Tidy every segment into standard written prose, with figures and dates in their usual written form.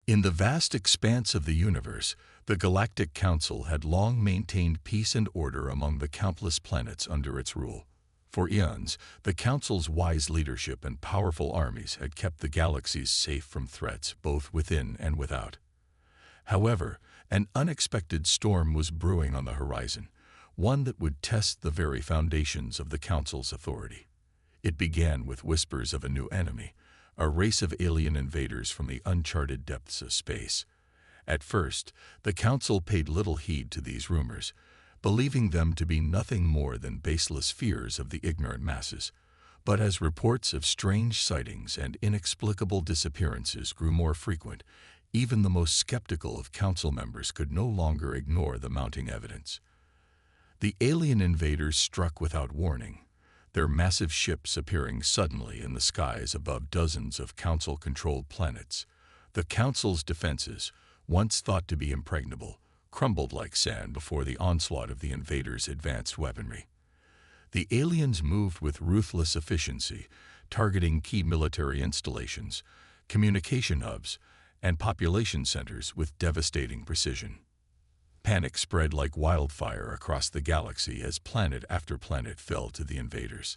In the vast expanse of the universe, the Galactic Council had long maintained peace and order among the countless planets under its rule. For eons, the Council's wise leadership and powerful armies had kept the galaxies safe from threats both within and without. However, an unexpected storm was brewing on the horizon, one that would test the very foundations of the Council's authority. It began with whispers of a new enemy, a race of alien invaders from the uncharted depths of space. At first, the Council paid little heed to these rumors, believing them to be nothing more than baseless fears of the ignorant masses. But as reports of strange sightings and inexplicable disappearances grew more frequent, even the most skeptical of Council members could no longer ignore the mounting evidence. The alien invaders struck without warning, their massive ships appearing suddenly in the skies above dozens of Council-controlled planets. The Council's defenses, once thought to be impregnable, crumbled like sand before the onslaught of the invaders' advanced weaponry. The aliens moved with ruthless efficiency, targeting key military installations, communication hubs, and population centers with devastating precision. Panic spread like wildfire across the galaxy as planet after planet fell to the invaders.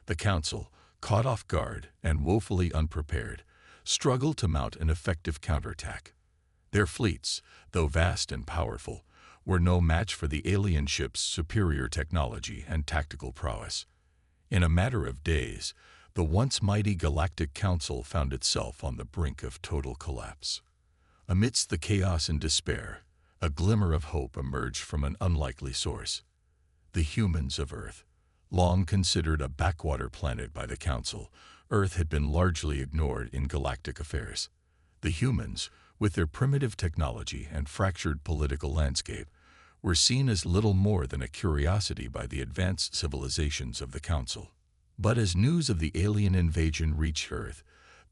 The Council, caught off guard and woefully unprepared, struggled to mount an effective counterattack. Their fleets, though vast and powerful, were no match for the alien ships' superior technology and tactical prowess. In a matter of days, the once mighty Galactic Council found itself on the brink of total collapse. Amidst the chaos and despair, a glimmer of hope emerged from an unlikely source. The humans of Earth. Long considered a backwater planet by the Council, Earth had been largely ignored in galactic affairs. The humans, with their primitive technology and fractured political landscape, were seen as little more than a curiosity by the advanced civilizations of the Council. But as news of the alien invasion reached Earth,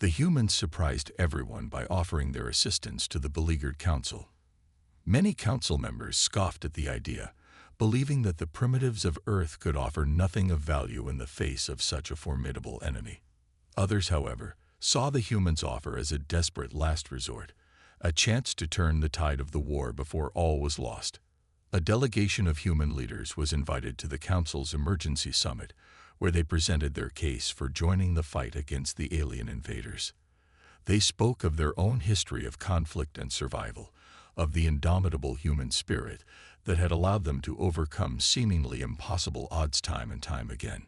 the humans surprised everyone by offering their assistance to the beleaguered Council. Many Council members scoffed at the idea, believing that the primitives of Earth could offer nothing of value in the face of such a formidable enemy. Others, however, saw the humans' offer as a desperate last resort, a chance to turn the tide of the war before all was lost. A delegation of human leaders was invited to the Council's emergency summit, where they presented their case for joining the fight against the alien invaders. They spoke of their own history of conflict and survival, of the indomitable human spirit that had allowed them to overcome seemingly impossible odds time and time again.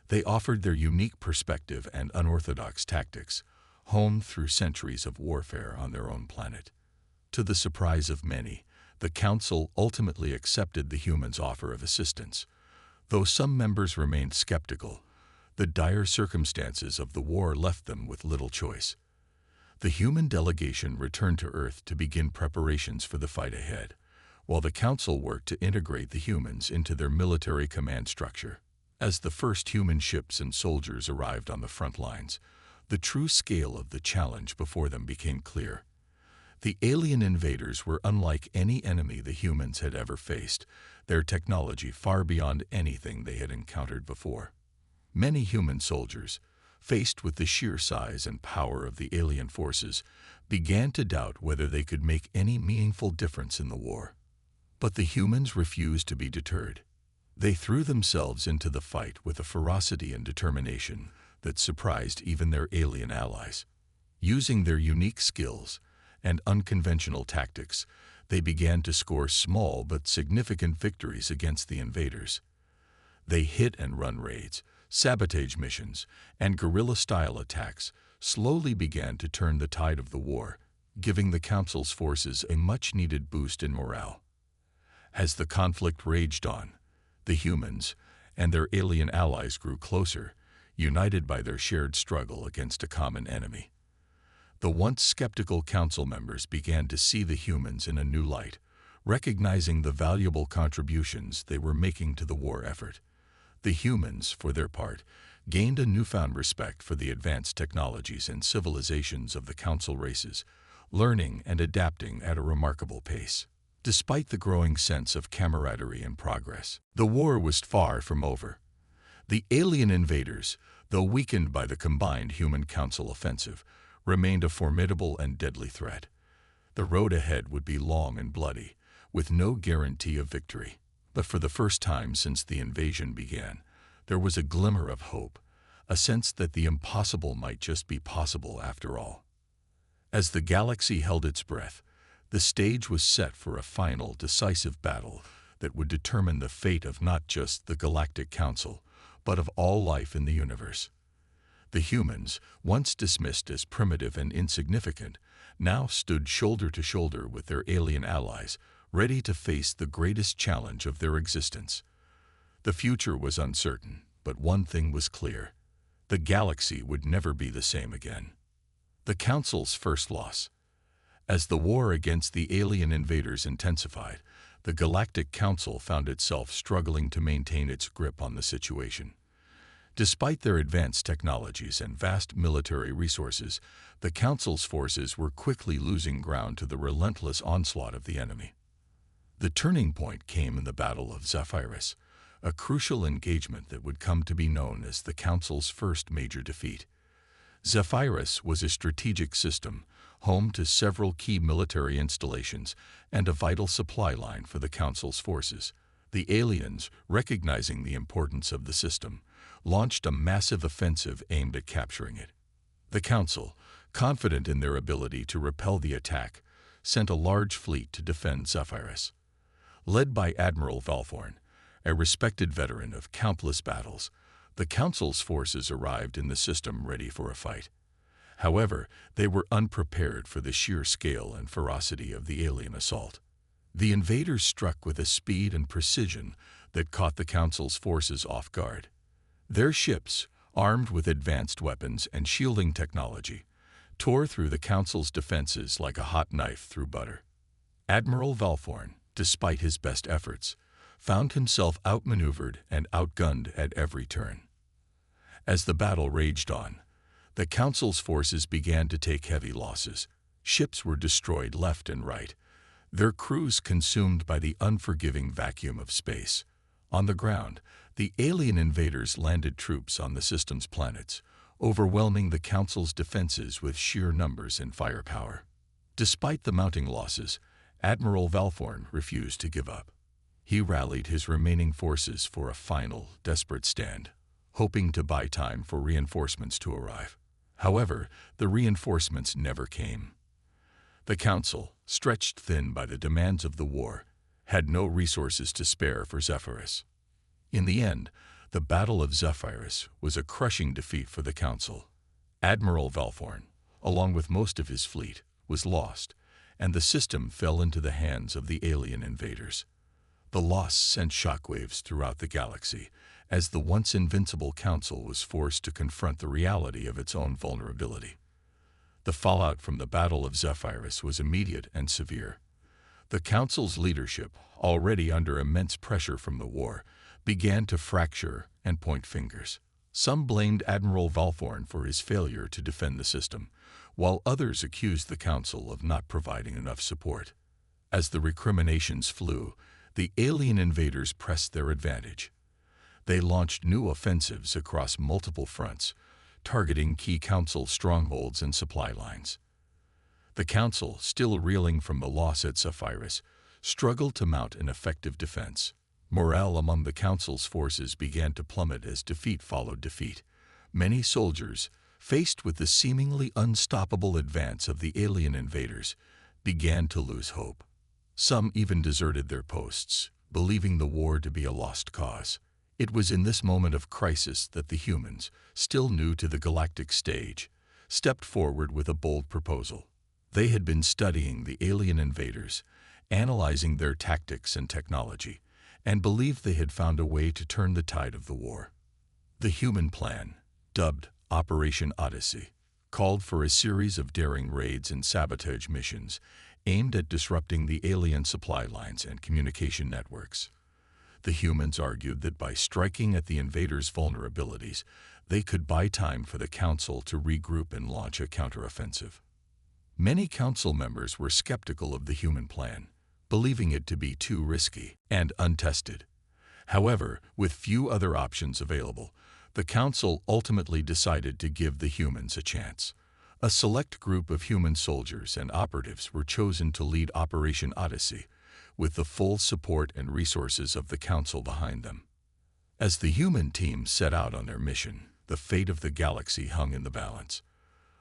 They offered their unique perspective and unorthodox tactics, honed through centuries of warfare on their own planet. To the surprise of many, the Council ultimately accepted the humans' offer of assistance. Though some members remained skeptical, the dire circumstances of the war left them with little choice. The human delegation returned to Earth to begin preparations for the fight ahead, while the Council worked to integrate the humans into their military command structure. As the first human ships and soldiers arrived on the front lines, the true scale of the challenge before them became clear. The alien invaders were unlike any enemy the humans had ever faced, their technology far beyond anything they had encountered before. Many human soldiers, faced with the sheer size and power of the alien forces, began to doubt whether they could make any meaningful difference in the war. But the humans refused to be deterred. They threw themselves into the fight with a ferocity and determination that surprised even their alien allies. Using their unique skills and unconventional tactics, they began to score small but significant victories against the invaders. They hit-and-run raids, sabotage missions, and guerrilla-style attacks slowly began to turn the tide of the war, giving the Council's forces a much-needed boost in morale. As the conflict raged on, the humans and their alien allies grew closer, united by their shared struggle against a common enemy. The once skeptical Council members began to see the humans in a new light, recognizing the valuable contributions they were making to the war effort. The humans, for their part, gained a newfound respect for the advanced technologies and civilizations of the Council races, learning and adapting at a remarkable pace. Despite the growing sense of camaraderie and progress, the war was far from over. The alien invaders, though weakened by the combined Human Council offensive, remained a formidable and deadly threat. The road ahead would be long and bloody, with no guarantee of victory. But for the first time since the invasion began, there was a glimmer of hope, a sense that the impossible might just be possible after all. As the galaxy held its breath, the stage was set for a final, decisive battle that would determine the fate of not just the Galactic Council, but of all life in the universe. The humans, once dismissed as primitive and insignificant, now stood shoulder to shoulder with their alien allies, ready to face the greatest challenge of their existence. The future was uncertain, but one thing was clear: the galaxy would never be the same again. The Council's first loss. As the war against the alien invaders intensified, the Galactic Council found itself struggling to maintain its grip on the situation. Despite their advanced technologies and vast military resources, the Council's forces were quickly losing ground to the relentless onslaught of the enemy. The turning point came in the Battle of Zephyrus, a crucial engagement that would come to be known as the Council's first major defeat. Zephyrus was a strategic system, home to several key military installations and a vital supply line for the Council's forces. The aliens, recognizing the importance of the system, launched a massive offensive aimed at capturing it. The Council, confident in their ability to repel the attack, sent a large fleet to defend Zephyrus. Led by Admiral Valthorn, a respected veteran of countless battles, the Council's forces arrived in the system ready for a fight. However, they were unprepared for the sheer scale and ferocity of the alien assault. The invaders struck with a speed and precision that caught the Council's forces off guard. Their ships, armed with advanced weapons and shielding technology, tore through the Council's defenses like a hot knife through butter. Admiral Valthorn, despite his best efforts, found himself outmaneuvered and outgunned at every turn. As the battle raged on, the Council's forces began to take heavy losses. Ships were destroyed left and right, their crews consumed by the unforgiving vacuum of space. On the ground, the alien invaders landed troops on the system's planets, overwhelming the Council's defenses with sheer numbers and firepower. Despite the mounting losses, Admiral Valthorn refused to give up. He rallied his remaining forces for a final, desperate stand, hoping to buy time for reinforcements to arrive. However, the reinforcements never came. The Council, stretched thin by the demands of the war, had no resources to spare for Zephyrus. In the end, the Battle of Zephyrus was a crushing defeat for the Council. Admiral Valthorn, along with most of his fleet, was lost, and the system fell into the hands of the alien invaders. The loss sent shockwaves throughout the galaxy, as the once invincible Council was forced to confront the reality of its own vulnerability. The fallout from the Battle of Zephyrus was immediate and severe. The Council's leadership, already under immense pressure from the war, began to fracture and point fingers. Some blamed Admiral Valthorn for his failure to defend the system, while others accused the Council of not providing enough support. As the recriminations flew, the alien invaders pressed their advantage. They launched new offensives across multiple fronts, targeting key Council strongholds and supply lines. The Council, still reeling from the loss at Zephyrus, struggled to mount an effective defense. Morale among the Council's forces began to plummet as defeat followed defeat. Many soldiers, faced with the seemingly unstoppable advance of the alien invaders, began to lose hope. Some even deserted their posts, believing the war to be a lost cause. It was in this moment of crisis that the humans, still new to the galactic stage, stepped forward with a bold proposal. They had been studying the alien invaders, analyzing their tactics and technology, and believed they had found a way to turn the tide of the war. The human plan, dubbed Operation Odyssey, called for a series of daring raids and sabotage missions aimed at disrupting the alien supply lines and communication networks. The humans argued that by striking at the invaders' vulnerabilities, they could buy time for the Council to regroup and launch a counteroffensive. Many Council members were skeptical of the human plan, believing it to be too risky and untested. However, with few other options available, the Council ultimately decided to give the humans a chance. A select group of human soldiers and operatives were chosen to lead Operation Odyssey, with the full support and resources of the Council behind them. As the human team set out on their mission, the fate of the galaxy hung in the balance.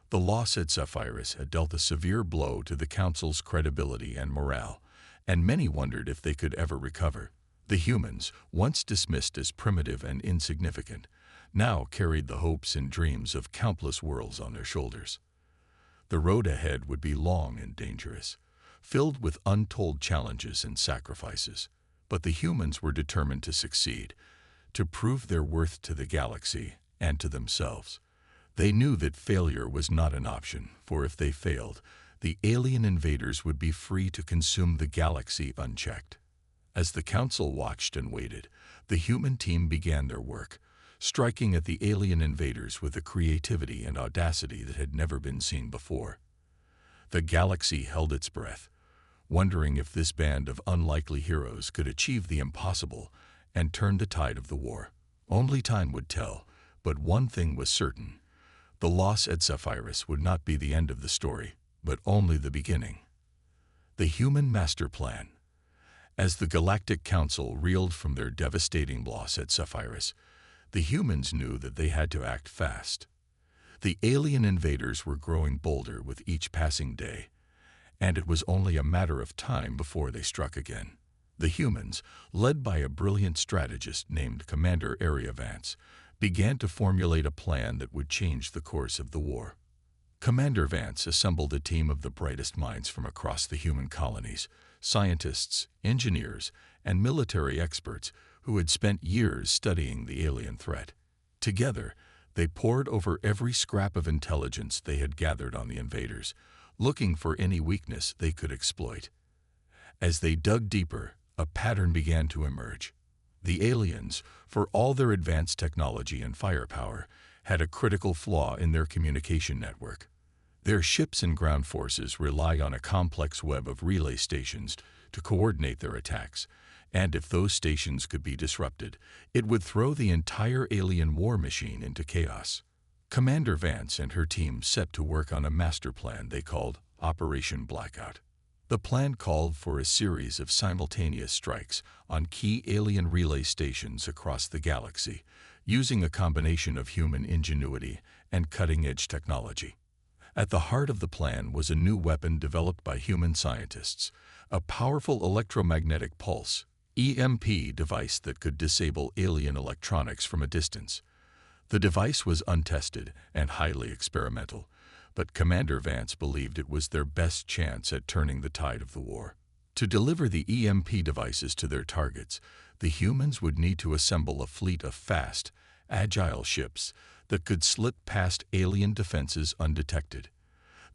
The loss at Sephiroth had dealt a severe blow to the Council's credibility and morale, and many wondered if they could ever recover. The humans, once dismissed as primitive and insignificant, now carried the hopes and dreams of countless worlds on their shoulders. The road ahead would be long and dangerous, filled with untold challenges and sacrifices, but the humans were determined to succeed, to prove their worth to the galaxy and to themselves. They knew that failure was not an option, for if they failed, the alien invaders would be free to consume the galaxy unchecked. As the Council watched and waited, the human team began their work, striking at the alien invaders with a creativity and audacity that had never been seen before. The galaxy held its breath, wondering if this band of unlikely heroes could achieve the impossible and turn the tide of the war. Only time would tell, but one thing was certain. The loss at Sephiroth would not be the end of the story, but only the beginning. The human master plan. As the Galactic Council reeled from their devastating loss at Sephiroth, the humans knew that they had to act fast. The alien invaders were growing bolder with each passing day, and it was only a matter of time before they struck again. The humans, led by a brilliant strategist named Commander Area Vance, began to formulate a plan that would change the course of the war. Commander Vance assembled a team of the brightest minds from across the human colonies, scientists, engineers, and military experts who had spent years studying the alien threat. Together, they pored over every scrap of intelligence they had gathered on the invaders, looking for any weakness they could exploit. As they dug deeper, a pattern began to emerge. The aliens, for all their advanced technology and firepower, had a critical flaw in their communication network. Their ships and ground forces rely on a complex web of relay stations to coordinate their attacks, and if those stations could be disrupted, it would throw the entire alien war machine into chaos. Commander Vance and her team set to work on a master plan they called Operation Blackout. The plan called for a series of simultaneous strikes on key alien relay stations across the galaxy, using a combination of human ingenuity and cutting-edge technology. At the heart of the plan was a new weapon developed by human scientists, a powerful electromagnetic pulse, EMP device that could disable alien electronics from a distance. The device was untested and highly experimental, but Commander Vance believed it was their best chance at turning the tide of the war. To deliver the EMP devices to their targets, the humans would need to assemble a fleet of fast, agile ships that could slip past alien defenses undetected.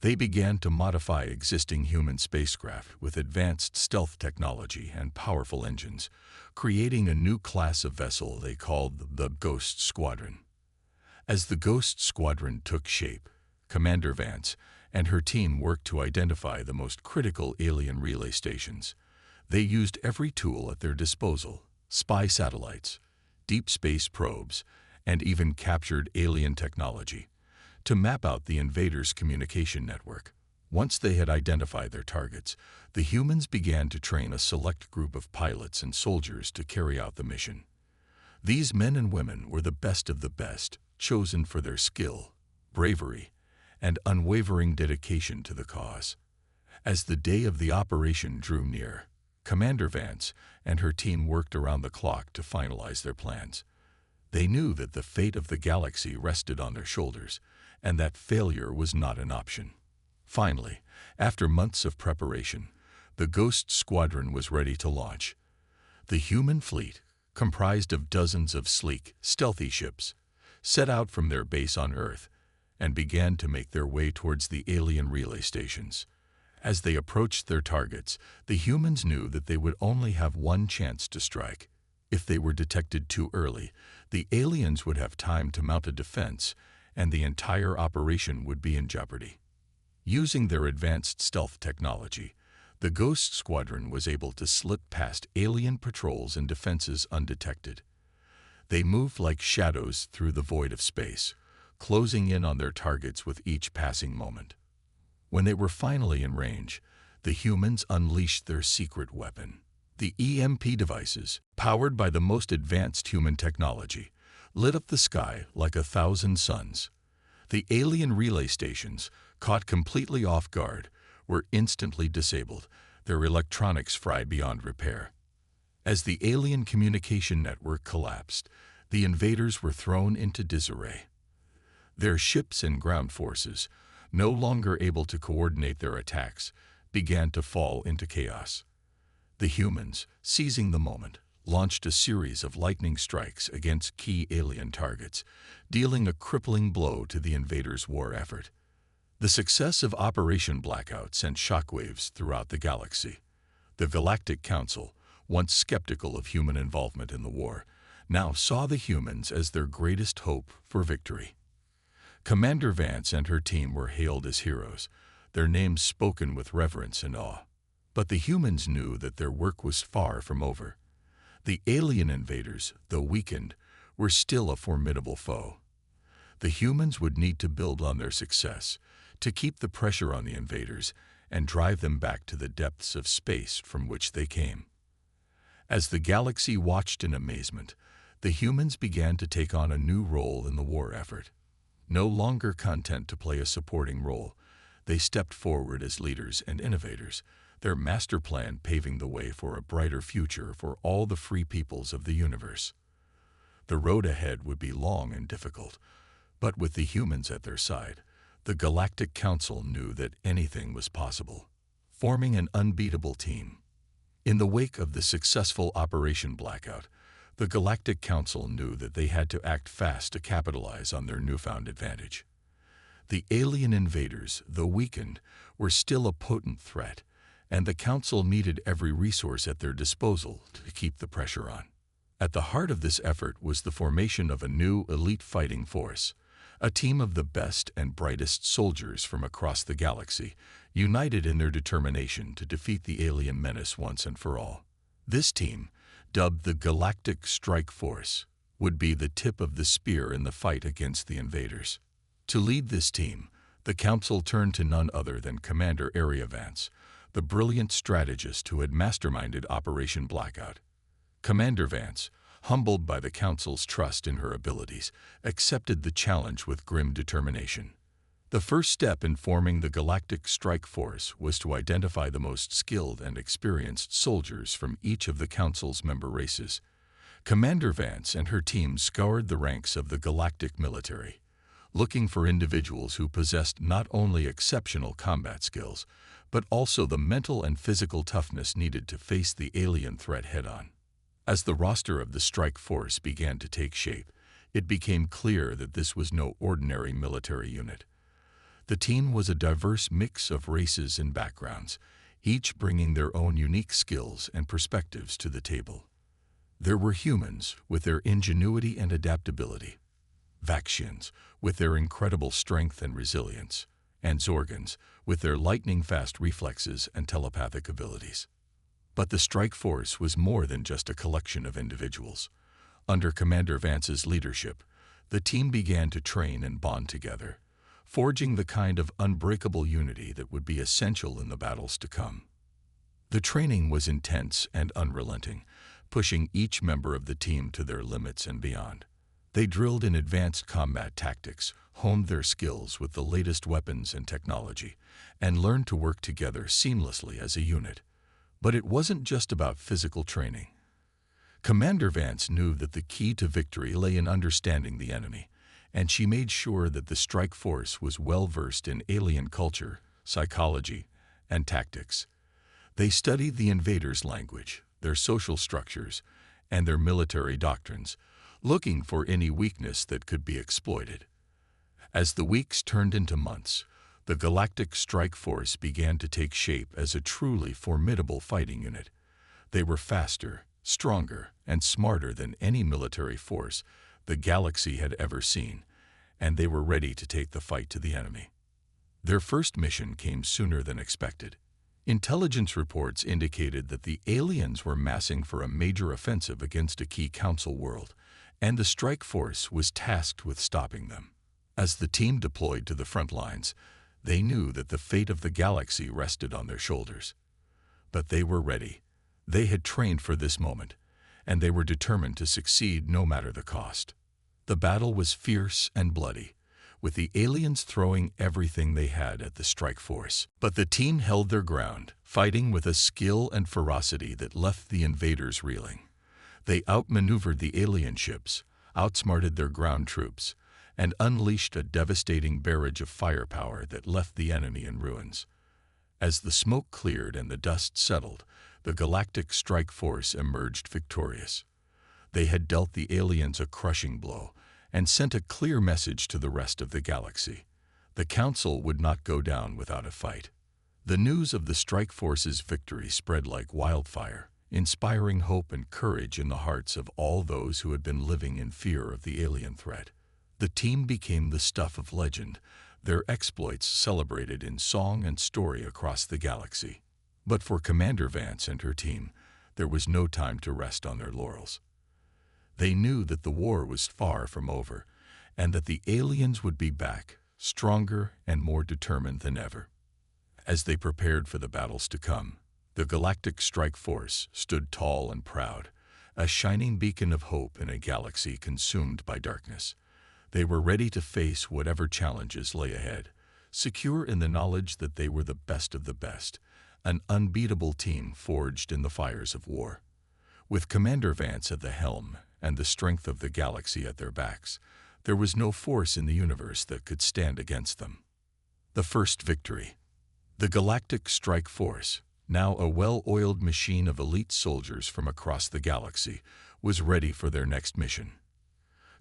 They began to modify existing human spacecraft with advanced stealth technology and powerful engines, creating a new class of vessel they called the Ghost Squadron. As the Ghost Squadron took shape, Commander Vance and her team worked to identify the most critical alien relay stations. They used every tool at their disposal: spy satellites, deep space probes, and even captured alien technology to map out the invaders' communication network. Once they had identified their targets, the humans began to train a select group of pilots and soldiers to carry out the mission. These men and women were the best of the best, chosen for their skill, bravery, and unwavering dedication to the cause. As the day of the operation drew near, Commander Vance and her team worked around the clock to finalize their plans. They knew that the fate of the galaxy rested on their shoulders, and that failure was not an option. Finally, after months of preparation, the Ghost Squadron was ready to launch. The human fleet, comprised of dozens of sleek, stealthy ships, set out from their base on Earth and began to make their way towards the alien relay stations. As they approached their targets, the humans knew that they would only have one chance to strike. If they were detected too early, the aliens would have time to mount a defense, and the entire operation would be in jeopardy. Using their advanced stealth technology, the Ghost Squadron was able to slip past alien patrols and defenses undetected. They moved like shadows through the void of space, closing in on their targets with each passing moment. When they were finally in range, the humans unleashed their secret weapon. The EMP devices, powered by the most advanced human technology, lit up the sky like 1,000 suns. The alien relay stations, caught completely off guard, were instantly disabled, their electronics fried beyond repair. As the alien communication network collapsed, the invaders were thrown into disarray. Their ships and ground forces, no longer able to coordinate their attacks, began to fall into chaos. The humans, seizing the moment, launched a series of lightning strikes against key alien targets, dealing a crippling blow to the invaders' war effort. The success of Operation Blackout sent shockwaves throughout the galaxy. The Galactic Council, once skeptical of human involvement in the war, now saw the humans as their greatest hope for victory. Commander Vance and her team were hailed as heroes, their names spoken with reverence and awe. But the humans knew that their work was far from over. The alien invaders, though weakened, were still a formidable foe. The humans would need to build on their success, to keep the pressure on the invaders and drive them back to the depths of space from which they came. As the galaxy watched in amazement, the humans began to take on a new role in the war effort. No longer content to play a supporting role, they stepped forward as leaders and innovators, their master plan paving the way for a brighter future for all the free peoples of the universe. The road ahead would be long and difficult, but with the humans at their side, the Galactic Council knew that anything was possible, forming an unbeatable team. In the wake of the successful Operation Blackout, the Galactic Council knew that they had to act fast to capitalize on their newfound advantage. The alien invaders, though weakened, were still a potent threat, and the Council needed every resource at their disposal to keep the pressure on. At the heart of this effort was the formation of a new elite fighting force, a team of the best and brightest soldiers from across the galaxy, united in their determination to defeat the alien menace once and for all. This team, dubbed the Galactic Strike Force, would be the tip of the spear in the fight against the invaders. To lead this team, the Council turned to none other than Commander Vance, the brilliant strategist who had masterminded Operation Blackout. Commander Vance, humbled by the Council's trust in her abilities, accepted the challenge with grim determination. The first step in forming the Galactic Strike Force was to identify the most skilled and experienced soldiers from each of the Council's member races. Commander Vance and her team scoured the ranks of the galactic military, looking for individuals who possessed not only exceptional combat skills, but also the mental and physical toughness needed to face the alien threat head-on. As the roster of the strike force began to take shape, it became clear that this was no ordinary military unit. The team was a diverse mix of races and backgrounds, each bringing their own unique skills and perspectives to the table. There were humans with their ingenuity and adaptability, Vaxians with their incredible strength and resilience, and Zorgans with their lightning-fast reflexes and telepathic abilities. But the strike force was more than just a collection of individuals. Under Commander Vance's leadership, the team began to train and bond together, forging the kind of unbreakable unity that would be essential in the battles to come. The training was intense and unrelenting, pushing each member of the team to their limits and beyond. They drilled in advanced combat tactics, honed their skills with the latest weapons and technology, and learned to work together seamlessly as a unit. But it wasn't just about physical training. Commander Vance knew that the key to victory lay in understanding the enemy, and she made sure that the strike force was well-versed in alien culture, psychology, and tactics. They studied the invaders' language, their social structures, and their military doctrines, looking for any weakness that could be exploited. As the weeks turned into months, the Galactic Strike Force began to take shape as a truly formidable fighting unit. They were faster, stronger, and smarter than any military force the galaxy had ever seen, and they were ready to take the fight to the enemy. Their first mission came sooner than expected. Intelligence reports indicated that the aliens were massing for a major offensive against a key Council world, and the strike force was tasked with stopping them. As the team deployed to the front lines, they knew that the fate of the galaxy rested on their shoulders. But they were ready. They had trained for this moment, and they were determined to succeed no matter the cost. The battle was fierce and bloody, with the aliens throwing everything they had at the strike force. But the team held their ground, fighting with a skill and ferocity that left the invaders reeling. They outmaneuvered the alien ships, outsmarted their ground troops, and unleashed a devastating barrage of firepower that left the enemy in ruins. As the smoke cleared and the dust settled, the Galactic Strike Force emerged victorious. They had dealt the aliens a crushing blow and sent a clear message to the rest of the galaxy. The Council would not go down without a fight. The news of the Strike Force's victory spread like wildfire, inspiring hope and courage in the hearts of all those who had been living in fear of the alien threat. The team became the stuff of legend, their exploits celebrated in song and story across the galaxy. But for Commander Vance and her team, there was no time to rest on their laurels. They knew that the war was far from over, and that the aliens would be back, stronger and more determined than ever. As they prepared for the battles to come, the Galactic Strike Force stood tall and proud, a shining beacon of hope in a galaxy consumed by darkness. They were ready to face whatever challenges lay ahead, secure in the knowledge that they were the best of the best, an unbeatable team forged in the fires of war. With Commander Vance at the helm and the strength of the galaxy at their backs, there was no force in the universe that could stand against them. The first victory. The Galactic Strike Force, now a well-oiled machine of elite soldiers from across the galaxy, was ready for their next mission.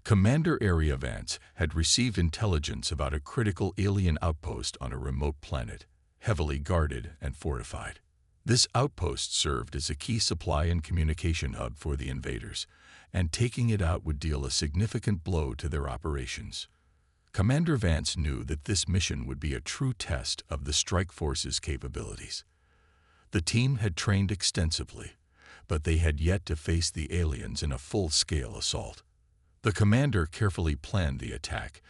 Commander Area Vance had received intelligence about a critical alien outpost on a remote planet, heavily guarded and fortified. This outpost served as a key supply and communication hub for the invaders, and taking it out would deal a significant blow to their operations. Commander Vance knew that this mission would be a true test of the Strike Force's capabilities. The team had trained extensively, but they had yet to face the aliens in a full-scale assault. The commander carefully planned the attack,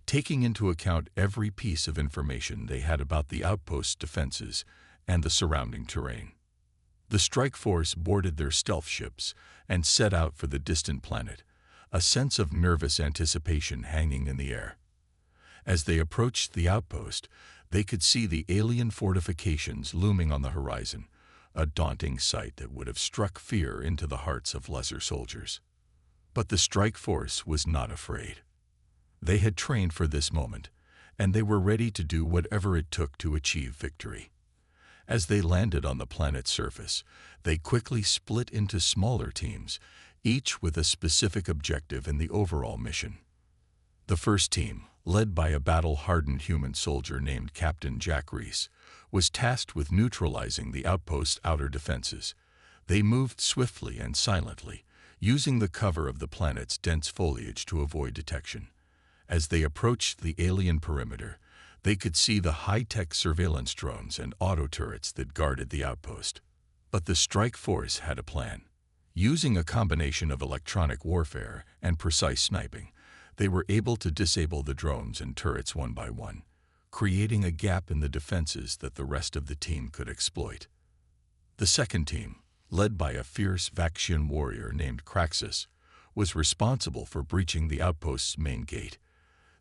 taking into account every piece of information they had about the outpost's defenses and the surrounding terrain. The strike force boarded their stealth ships and set out for the distant planet, a sense of nervous anticipation hanging in the air. As they approached the outpost, they could see the alien fortifications looming on the horizon, a daunting sight that would have struck fear into the hearts of lesser soldiers. But the strike force was not afraid. They had trained for this moment, and they were ready to do whatever it took to achieve victory. As they landed on the planet's surface, they quickly split into smaller teams, each with a specific objective in the overall mission. The first team, led by a battle-hardened human soldier named Captain Jack Reese, was tasked with neutralizing the outpost's outer defenses. They moved swiftly and silently, using the cover of the planet's dense foliage to avoid detection. As they approached the alien perimeter, they could see the high-tech surveillance drones and auto turrets that guarded the outpost. But the strike force had a plan. Using a combination of electronic warfare and precise sniping, they were able to disable the drones and turrets one by one, creating a gap in the defenses that the rest of the team could exploit. The second team, led by a fierce Vaxian warrior named Kraxus, was responsible for breaching the outpost's main gate.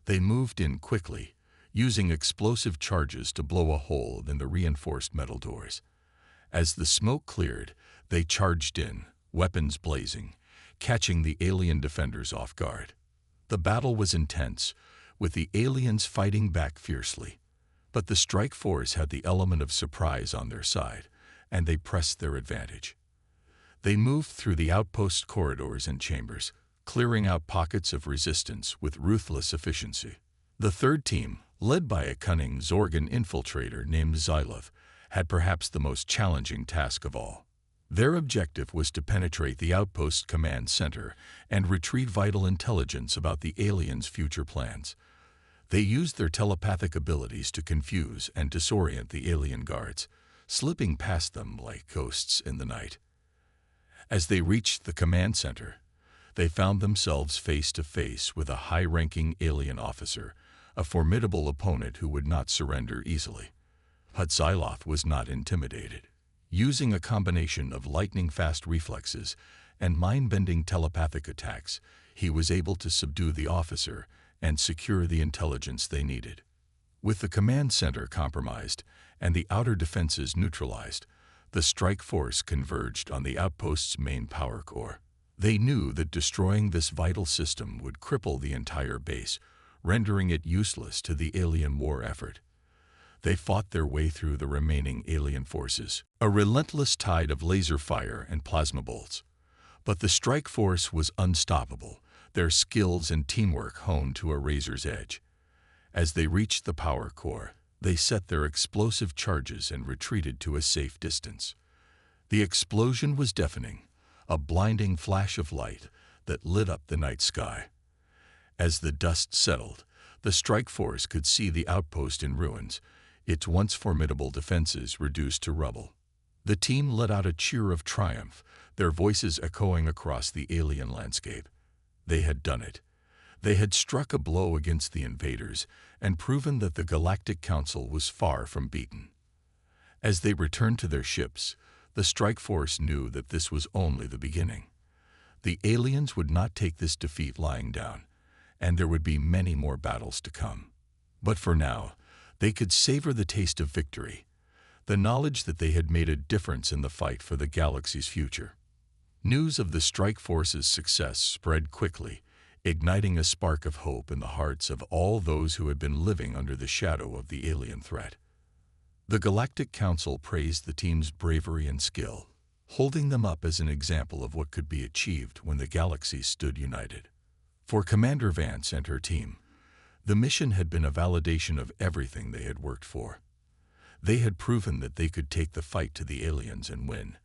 They moved in quickly, using explosive charges to blow a hole in the reinforced metal doors. As the smoke cleared, they charged in, weapons blazing, catching the alien defenders off guard. The battle was intense, with the aliens fighting back fiercely. But the strike force had the element of surprise on their side, and they pressed their advantage. They moved through the outpost corridors and chambers, clearing out pockets of resistance with ruthless efficiency. The third team, led by a cunning Zorgan infiltrator named Xylov, had perhaps the most challenging task of all. Their objective was to penetrate the outpost command center and retrieve vital intelligence about the aliens' future plans. They used their telepathic abilities to confuse and disorient the alien guards, slipping past them like ghosts in the night. As they reached the command center, they found themselves face to face with a high-ranking alien officer, a formidable opponent who would not surrender easily. Hutziloth was not intimidated. Using a combination of lightning-fast reflexes and mind-bending telepathic attacks, he was able to subdue the officer and secure the intelligence they needed. With the command center compromised and the outer defenses neutralized, the strike force converged on the outpost's main power core. They knew that destroying this vital system would cripple the entire base, rendering it useless to the alien war effort. They fought their way through the remaining alien forces, a relentless tide of laser fire and plasma bolts. But the strike force was unstoppable, their skills and teamwork honed to a razor's edge. As they reached the power core, they set their explosive charges and retreated to a safe distance. The explosion was deafening, a blinding flash of light that lit up the night sky. As the dust settled, the strike force could see the outpost in ruins, its once formidable defenses reduced to rubble. The team let out a cheer of triumph, their voices echoing across the alien landscape. They had done it. They had struck a blow against the invaders and proven that the Galactic Council was far from beaten. As they returned to their ships, the strike force knew that this was only the beginning. The aliens would not take this defeat lying down, and there would be many more battles to come. But for now, they could savor the taste of victory, the knowledge that they had made a difference in the fight for the galaxy's future. News of the strike force's success spread quickly, igniting a spark of hope in the hearts of all those who had been living under the shadow of the alien threat. The Galactic Council praised the team's bravery and skill, holding them up as an example of what could be achieved when the galaxy stood united. For Commander Vance and her team, the mission had been a validation of everything they had worked for. They had proven that they could take the fight to the aliens and win,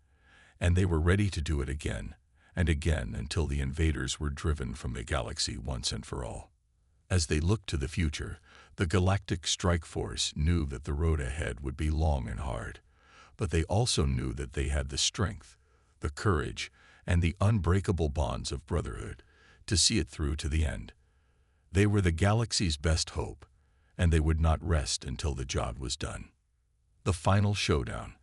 and they were ready to do it again and again until the invaders were driven from the galaxy once and for all. As they looked to the future, the Galactic Strike Force knew that the road ahead would be long and hard, but they also knew that they had the strength, the courage, and the unbreakable bonds of brotherhood to see it through to the end. They were the galaxy's best hope, and they would not rest until the job was done. The final showdown.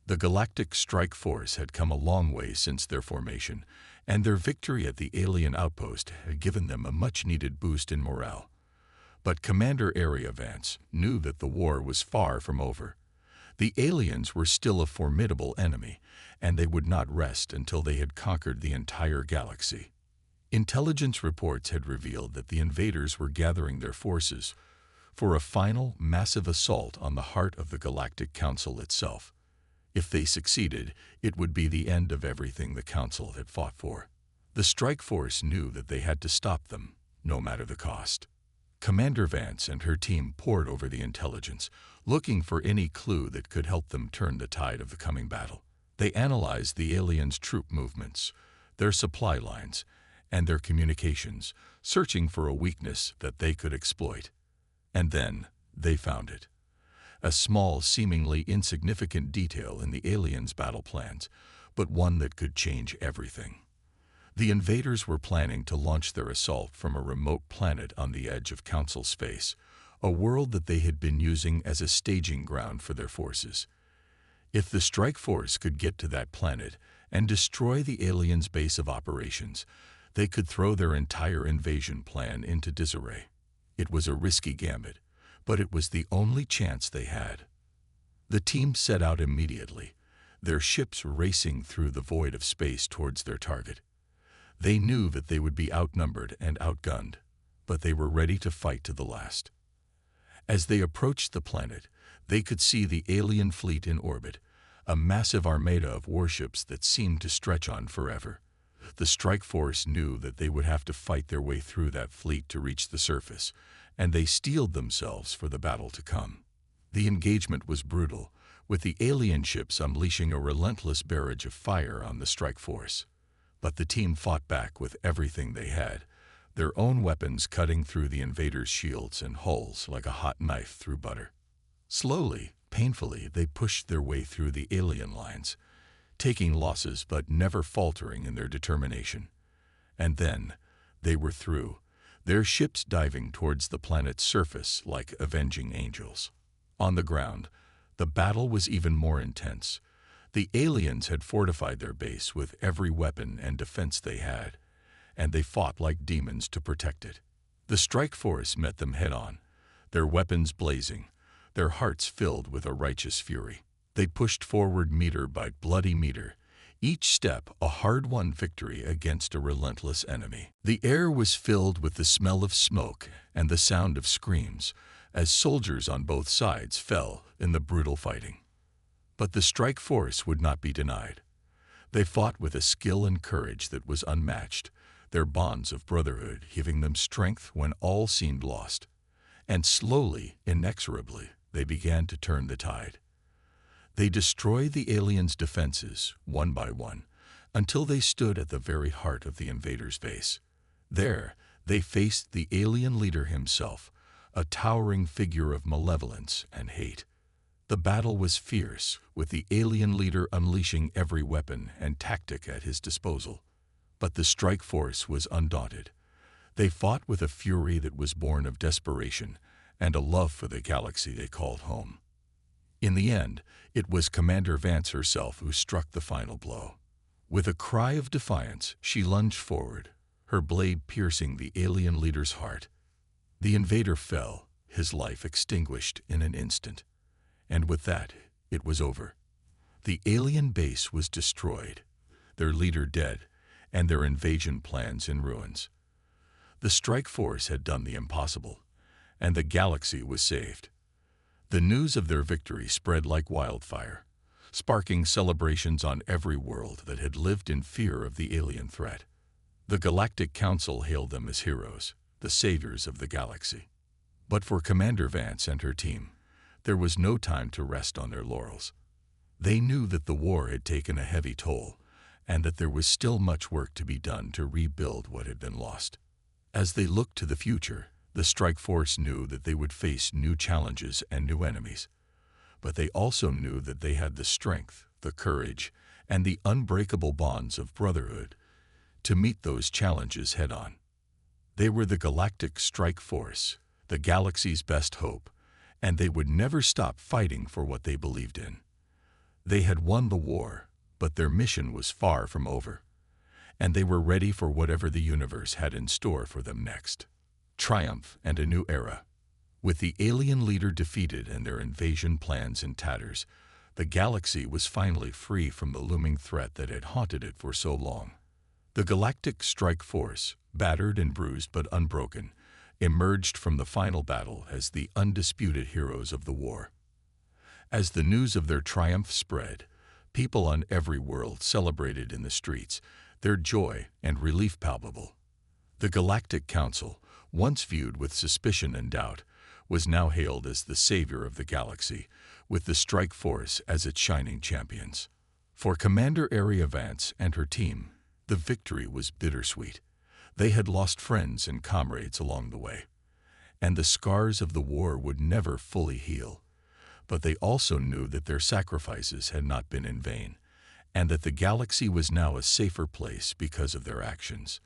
The Galactic Strike Force had come a long way since their formation, and their victory at the alien outpost had given them a much-needed boost in morale. But Commander Area Vance knew that the war was far from over. The aliens were still a formidable enemy, and they would not rest until they had conquered the entire galaxy. Intelligence reports had revealed that the invaders were gathering their forces for a final, massive assault on the heart of the Galactic Council itself. If they succeeded, it would be the end of everything the Council had fought for. The strike force knew that they had to stop them, no matter the cost. Commander Vance and her team pored over the intelligence, looking for any clue that could help them turn the tide of the coming battle. They analyzed the aliens' troop movements, their supply lines, and their communications, searching for a weakness that they could exploit. And then they found it. A small, seemingly insignificant detail in the aliens' battle plans, but one that could change everything. The invaders were planning to launch their assault from a remote planet on the edge of Council space, a world that they had been using as a staging ground for their forces. If the strike force could get to that planet and destroy the aliens' base of operations, they could throw their entire invasion plan into disarray. It was a risky gambit, but it was the only chance they had. The team set out immediately, their ships racing through the void of space towards their target. They knew that they would be outnumbered and outgunned, but they were ready to fight to the last. As they approached the planet, they could see the alien fleet in orbit, a massive armada of warships that seemed to stretch on forever. The strike force knew that they would have to fight their way through that fleet to reach the surface, and they steeled themselves for the battle to come. The engagement was brutal, with the alien ships unleashing a relentless barrage of fire on the strike force. But the team fought back with everything they had, their own weapons cutting through the invaders' shields and hulls like a hot knife through butter. Slowly, painfully, they pushed their way through the alien lines, taking losses but never faltering in their determination. And then, they were through. their ships diving towards the planet's surface like avenging angels. On the ground, the battle was even more intense. The aliens had fortified their base with every weapon and defense they had, and they fought like demons to protect it. The strike force met them head-on, their weapons blazing, their hearts filled with a righteous fury. They pushed forward meter by bloody meter, each step a hard-won victory against a relentless enemy. The air was filled with the smell of smoke and the sound of screams as soldiers on both sides fell in the brutal fighting. But the strike force would not be denied. They fought with a skill and courage that was unmatched, their bonds of brotherhood giving them strength when all seemed lost. And slowly, inexorably, they began to turn the tide. They destroyed the aliens' defenses, one by one, until they stood at the very heart of the invaders' base. There, they faced the alien leader himself, a towering figure of malevolence and hate. The battle was fierce, with the alien leader unleashing every weapon and tactic at his disposal. But the strike force was undaunted. They fought with a fury that was born of desperation and a love for the galaxy they called home. In the end, it was Commander Vance herself who struck the final blow. With a cry of defiance, she lunged forward, her blade piercing the alien leader's heart. The invader fell, his life extinguished in an instant. And with that, it was over. The alien base was destroyed, their leader dead, and their invasion plans in ruins. The strike force had done the impossible, and the galaxy was saved. The news of their victory spread like wildfire, sparking celebrations on every world that had lived in fear of the alien threat. The Galactic Council hailed them as heroes, the saviors of the galaxy. But for Commander Vance and her team, there was no time to rest on their laurels. They knew that the war had taken a heavy toll, and that there was still much work to be done to rebuild what had been lost. As they looked to the future, the strike force knew that they would face new challenges and new enemies. But they also knew that they had the strength, the courage, and the unbreakable bonds of brotherhood to meet those challenges head-on. They were the Galactic Strike Force, the galaxy's best hope, and they would never stop fighting for what they believed in. They had won the war, but their mission was far from over, and they were ready for whatever the universe had in store for them next. Triumph and a new era. With the alien leader defeated and their invasion plans in tatters, the galaxy was finally free from the looming threat that had haunted it for so long. The Galactic Strike Force, battered and bruised but unbroken, emerged from the final battle as the undisputed heroes of the war. As the news of their triumph spread, people on every world celebrated in the streets, their joy and relief palpable. The Galactic Council, once viewed with suspicion and doubt, was now hailed as the savior of the galaxy, with the strike force as its shining champions. For Commander Area Vance and her team, the victory was bittersweet. They had lost friends and comrades along the way, and the scars of the war would never fully heal. But they also knew that their sacrifices had not been in vain, and that the galaxy was now a safer place because of their actions.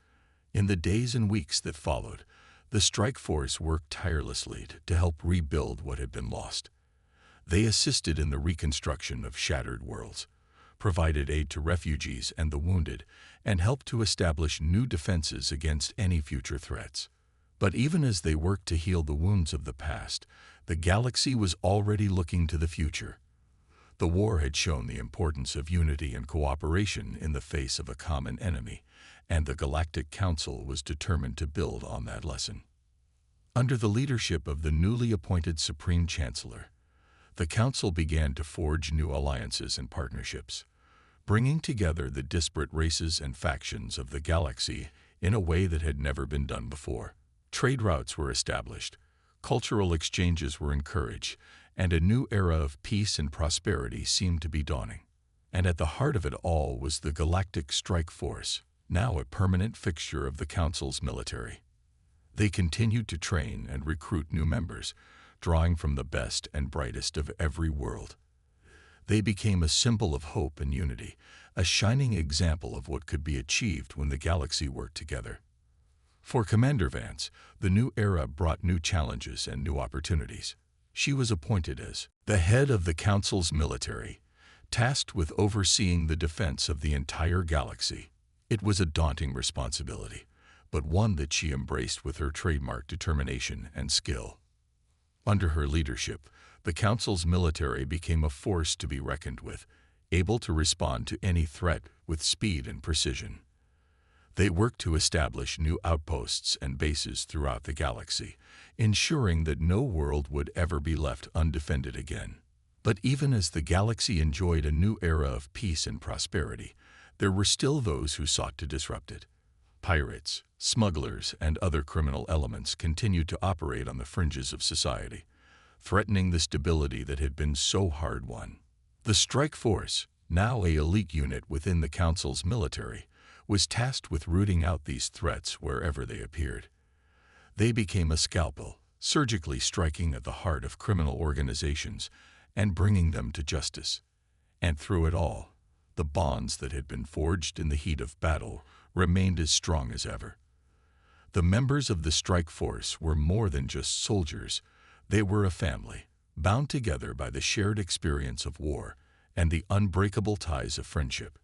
In the days and weeks that followed, the strike force worked tirelessly to help rebuild what had been lost. They assisted in the reconstruction of shattered worlds, provided aid to refugees and the wounded, and helped to establish new defenses against any future threats. But even as they worked to heal the wounds of the past, the galaxy was already looking to the future. The war had shown the importance of unity and cooperation in the face of a common enemy, and the Galactic Council was determined to build on that lesson. Under the leadership of the newly appointed Supreme Chancellor, the Council began to forge new alliances and partnerships, bringing together the disparate races and factions of the galaxy in a way that had never been done before. Trade routes were established, cultural exchanges were encouraged, and a new era of peace and prosperity seemed to be dawning. And at the heart of it all was the Galactic Strike Force, now a permanent fixture of the Council's military. They continued to train and recruit new members, drawing from the best and brightest of every world. They became a symbol of hope and unity, a shining example of what could be achieved when the galaxy worked together. For Commander Vance, the new era brought new challenges and new opportunities. She was appointed as the head of the Council's military, tasked with overseeing the defense of the entire galaxy. It was a daunting responsibility, but one that she embraced with her trademark determination and skill. Under her leadership, the Council's military became a force to be reckoned with, able to respond to any threat with speed and precision. They worked to establish new outposts and bases throughout the galaxy, ensuring that no world would ever be left undefended again. But even as the galaxy enjoyed a new era of peace and prosperity, there were still those who sought to disrupt it. Pirates, smugglers, and other criminal elements continued to operate on the fringes of society, threatening the stability that had been so hard-won. The Strike Force, now an elite unit within the Council's military, was tasked with rooting out these threats wherever they appeared. They became a scalpel, surgically striking at the heart of criminal organizations and bringing them to justice. And through it all, the bonds that had been forged in the heat of battle remained as strong as ever. The members of the Strike Force were more than just soldiers. They were a family, bound together by the shared experience of war and the unbreakable ties of friendship.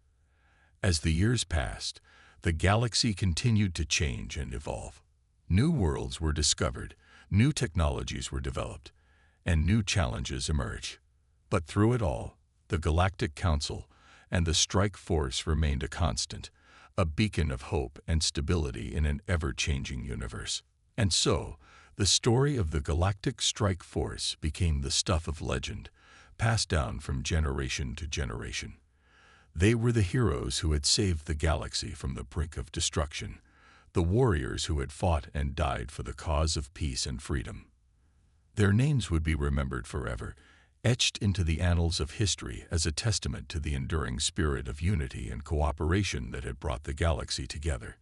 As the years passed, the galaxy continued to change and evolve. New worlds were discovered, new technologies were developed, and new challenges emerged. But through it all, the Galactic Council and the Strike Force remained a constant, a beacon of hope and stability in an ever-changing universe. And so, the story of the Galactic Strike Force became the stuff of legend, passed down from generation to generation. They were the heroes who had saved the galaxy from the brink of destruction, the warriors who had fought and died for the cause of peace and freedom. Their names would be remembered forever, etched into the annals of history as a testament to the enduring spirit of unity and cooperation that had brought the galaxy together.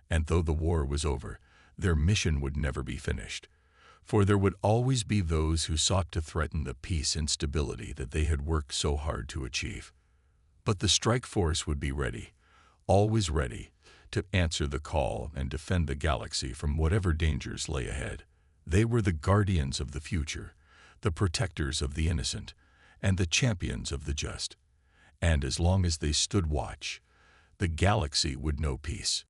And though the war was over, their mission would never be finished, for there would always be those who sought to threaten the peace and stability that they had worked so hard to achieve. But the Strike Force would be ready, always ready, to answer the call and defend the galaxy from whatever dangers lay ahead. They were the guardians of the future, the protectors of the innocent, and the champions of the just. And as long as they stood watch, the galaxy would know peace.